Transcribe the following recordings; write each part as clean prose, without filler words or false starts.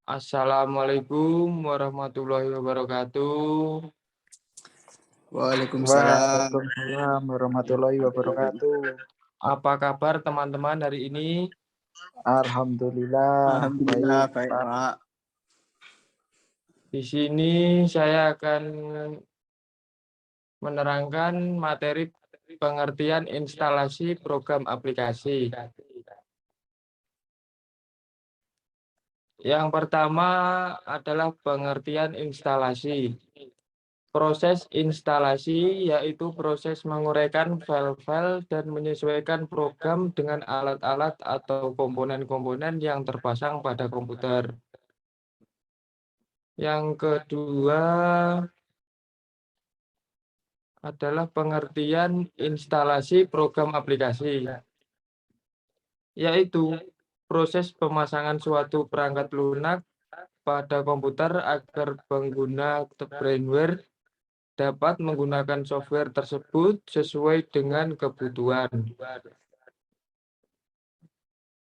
Assalamualaikum warahmatullahi wabarakatuh. Waalaikumsalam warahmatullahi wabarakatuh. Apa kabar teman-teman hari ini? Alhamdulillah, baik, Pak. Di sini saya akan menerangkan materi pengertian instalasi program aplikasi. Yang pertama adalah pengertian instalasi. Proses instalasi yaitu proses menguraikan file-file dan menyesuaikan program dengan alat-alat atau komponen-komponen yang terpasang pada komputer. Yang kedua adalah pengertian instalasi program aplikasi, yaitu proses pemasangan suatu perangkat lunak pada komputer agar pengguna brainware dapat menggunakan software tersebut sesuai dengan kebutuhan.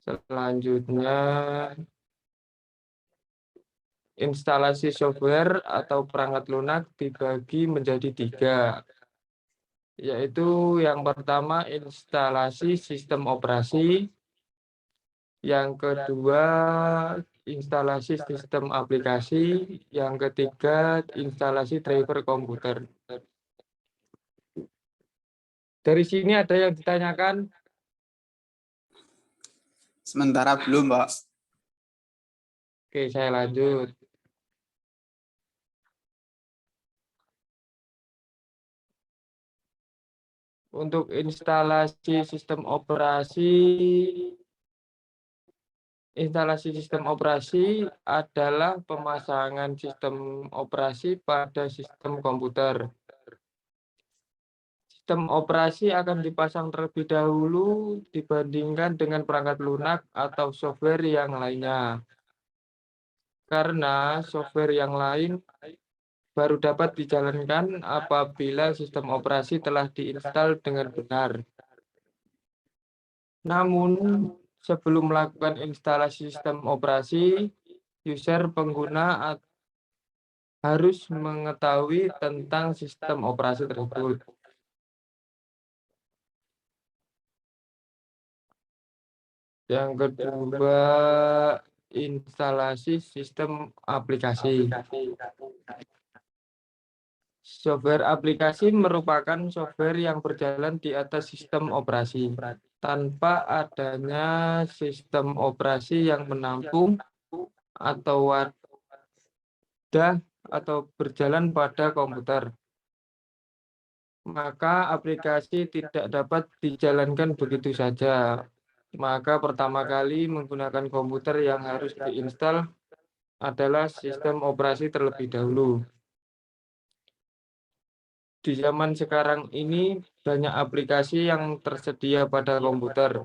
Selanjutnya, instalasi software atau perangkat lunak dibagi menjadi 3, yaitu yang pertama instalasi sistem operasi, yang kedua instalasi sistem aplikasi, yang ketiga instalasi driver komputer. Dari sini ada yang ditanyakan? Sementara belum, Pak. Oke, saya lanjut. Untuk instalasi sistem operasi adalah pemasangan sistem operasi pada sistem komputer. Sistem operasi akan dipasang terlebih dahulu dibandingkan dengan perangkat lunak atau software yang lainnya. Karena software yang lain baru dapat dijalankan apabila sistem operasi telah diinstal dengan benar. Namun, sebelum melakukan instalasi sistem operasi, pengguna harus mengetahui tentang sistem operasi tersebut. Yang kedua, instalasi sistem aplikasi. Software aplikasi merupakan software yang berjalan di atas sistem operasi. Tanpa adanya sistem operasi yang menampung atau wadah atau berjalan pada komputer, maka aplikasi tidak dapat dijalankan begitu saja. Maka pertama kali menggunakan komputer yang harus diinstal adalah sistem operasi terlebih dahulu. Di zaman sekarang ini banyak aplikasi yang tersedia pada komputer.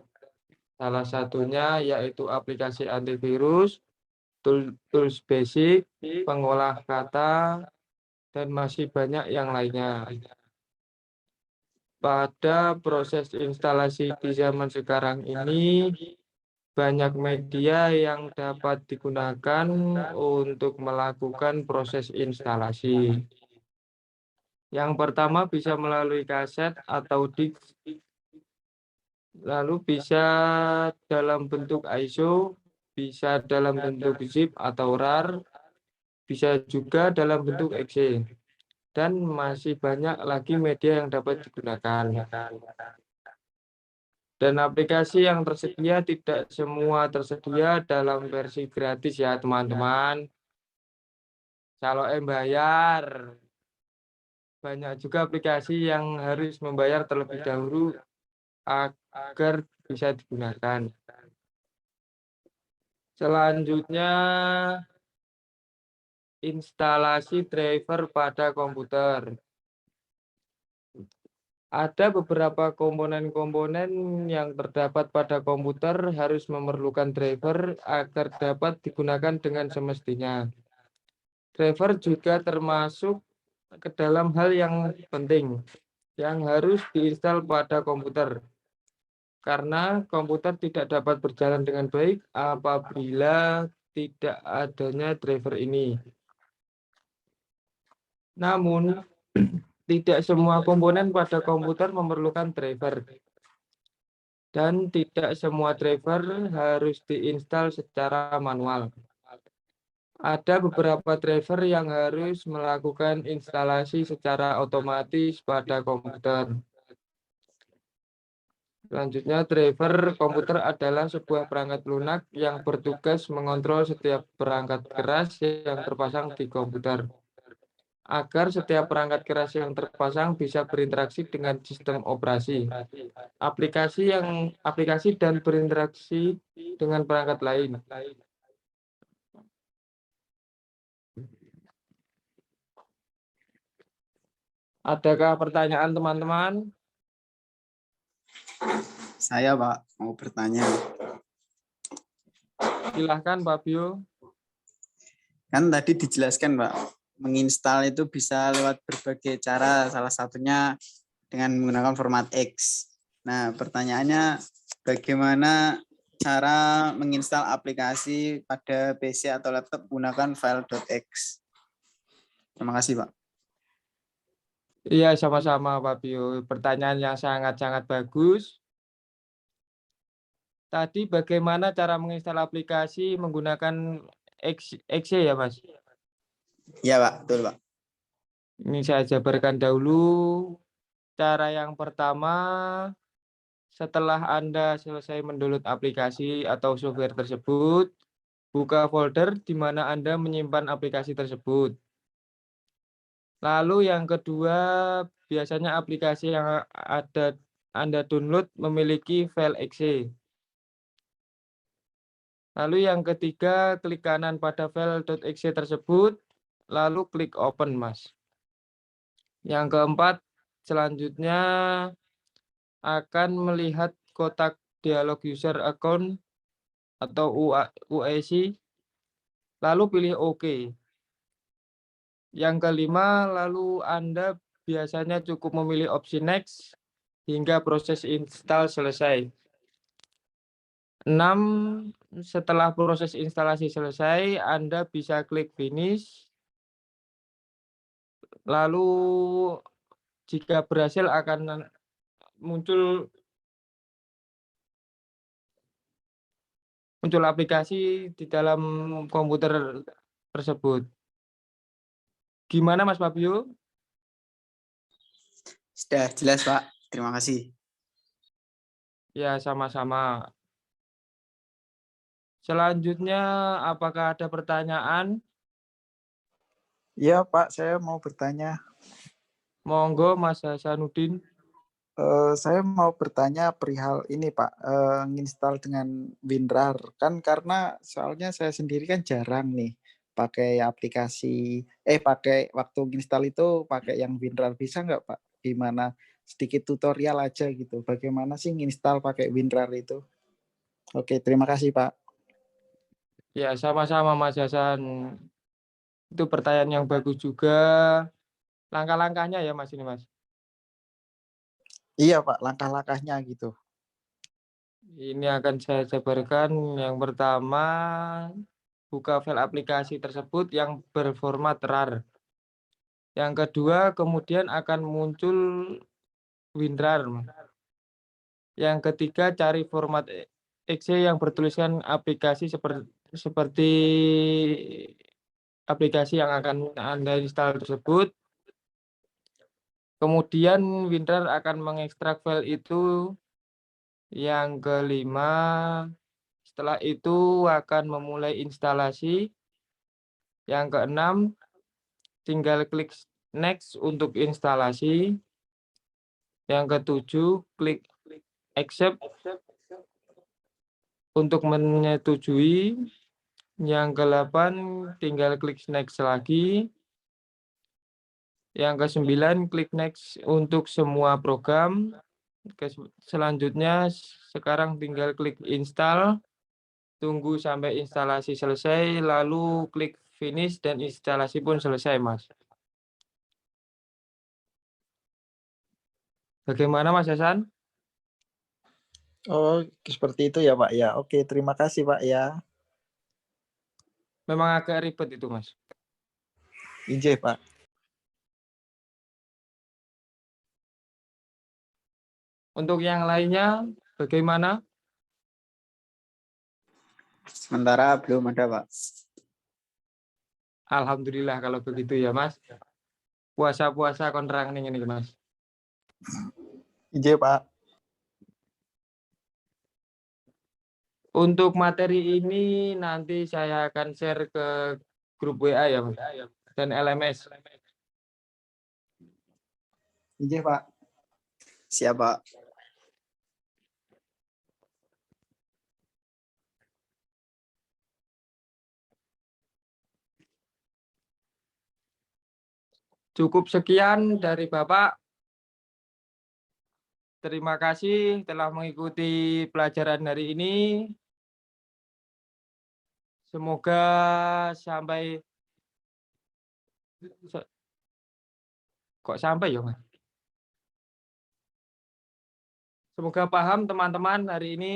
Salah satunya yaitu aplikasi antivirus, tools basic, pengolah kata, dan masih banyak yang lainnya. Pada proses instalasi di zaman sekarang ini, banyak media yang dapat digunakan untuk melakukan proses instalasi. Yang pertama bisa melalui kaset atau disk, lalu bisa dalam bentuk ISO, bisa dalam bentuk zip atau RAR, bisa juga dalam bentuk exe, dan masih banyak lagi media yang dapat digunakan. Dan aplikasi yang tersedia tidak semua tersedia dalam versi gratis ya teman-teman. Kalau bayar, banyak juga aplikasi yang harus membayar terlebih dahulu agar bisa digunakan. Selanjutnya, instalasi driver pada komputer. Ada beberapa komponen-komponen yang terdapat pada komputer harus memerlukan driver agar dapat digunakan dengan semestinya. Driver juga termasuk ke dalam hal yang penting yang harus diinstal pada komputer. karena komputer tidak dapat berjalan dengan baik apabila tidak adanya driver ini. Namun, tidak semua komponen pada komputer memerlukan driver. Dan tidak semua driver harus diinstal secara manual. Ada beberapa driver yang harus melakukan instalasi secara otomatis pada komputer. Selanjutnya, driver komputer adalah sebuah perangkat lunak yang bertugas mengontrol setiap perangkat keras yang terpasang di komputer, agar setiap perangkat keras yang terpasang bisa berinteraksi dengan sistem operasi, aplikasi dan berinteraksi dengan perangkat lain. Adakah pertanyaan teman-teman? Saya, Pak, mau bertanya. Silahkan, Pak Bio. Kan tadi dijelaskan, Pak, menginstal itu bisa lewat berbagai cara, salah satunya dengan menggunakan format X. Nah, pertanyaannya bagaimana cara menginstal aplikasi pada PC atau laptop menggunakan file.x? Terima kasih, Pak. Iya, sama-sama, Pak Bio. Pertanyaan yang sangat-sangat bagus. Tadi bagaimana cara menginstal aplikasi menggunakan exe ya, Mas? Iya, Pak, betul, Pak. Ini saya jabarkan dahulu. Cara yang pertama, setelah Anda selesai mendownload aplikasi atau software tersebut, buka folder di mana Anda menyimpan aplikasi tersebut. Lalu yang kedua, biasanya aplikasi yang ada Anda download memiliki file exe. Lalu yang ketiga, klik kanan pada file.exe tersebut, lalu klik open, Mas. Yang keempat, selanjutnya akan melihat kotak dialog user account atau UAC, lalu pilih OK. Yang kelima, lalu Anda biasanya cukup memilih opsi next hingga proses install selesai. 6. Setelah proses instalasi selesai, Anda bisa klik finish. Lalu jika berhasil akan muncul aplikasi di dalam komputer tersebut. Gimana, Mas Fabio? Sudah jelas, Pak. Terima kasih. Ya, sama-sama. Selanjutnya, apakah ada pertanyaan? Iya, Pak, saya mau bertanya. Monggo, Mas Hasanuddin. Saya mau bertanya perihal ini, Pak, nginstal dengan WinRAR. Kan karena soalnya saya sendiri kan jarang nih pakai aplikasi, pakai waktu nginstal itu pakai yang WinRAR. Bisa nggak, Pak? Gimana? Sedikit tutorial aja gitu. Bagaimana sih nginstal pakai WinRAR itu? Oke, terima kasih, Pak. Ya, sama-sama, Mas Hasan. Itu pertanyaan yang bagus juga. Langkah-langkahnya ya, Mas, ini, Mas. Iya, Pak, langkah-langkahnya gitu. Ini akan saya jabarkan. Yang pertama, buka file aplikasi tersebut yang berformat RAR. Yang kedua, kemudian akan muncul WinRAR. Yang ketiga, cari format exe yang bertuliskan aplikasi seperti aplikasi yang akan Anda install tersebut. Kemudian WinRAR akan mengekstrak file itu. Yang kelima, setelah itu akan memulai instalasi. Yang keenam, tinggal klik next untuk instalasi. Yang ketujuh, klik accept untuk menyetujui. Yang ke-8, tinggal klik next lagi. Yang ke-9, klik next untuk semua program. Selanjutnya, sekarang tinggal klik install. Tunggu sampai instalasi selesai, lalu klik finish dan instalasi pun selesai, Mas. Bagaimana, Mas Hasan? Oh, seperti itu ya Pak ya. Oke, terima kasih Pak ya. Memang agak ribet itu, Mas. Injih Pak. Untuk yang lainnya, bagaimana? Sementara belum ada, Pak. Alhamdulillah kalau begitu ya, Mas. Puasa-puasa kontrang nih ini, Mas. Injih Pak. Untuk materi ini nanti saya akan share ke grup WA ya, Mas. Dan LMS. Injih Pak. Siap, Pak. Cukup sekian dari Bapak. Terima kasih telah mengikuti pelajaran hari ini. Semoga sampai kok sampai ya, Mas? Semoga paham teman-teman hari ini.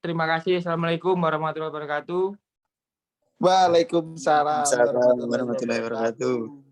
Terima kasih. Assalamualaikum warahmatullahi wabarakatuh. Waalaikumsalam Assalamualaikum warahmatullahi warahmatullahi wabarakatuh. wabarakatuh.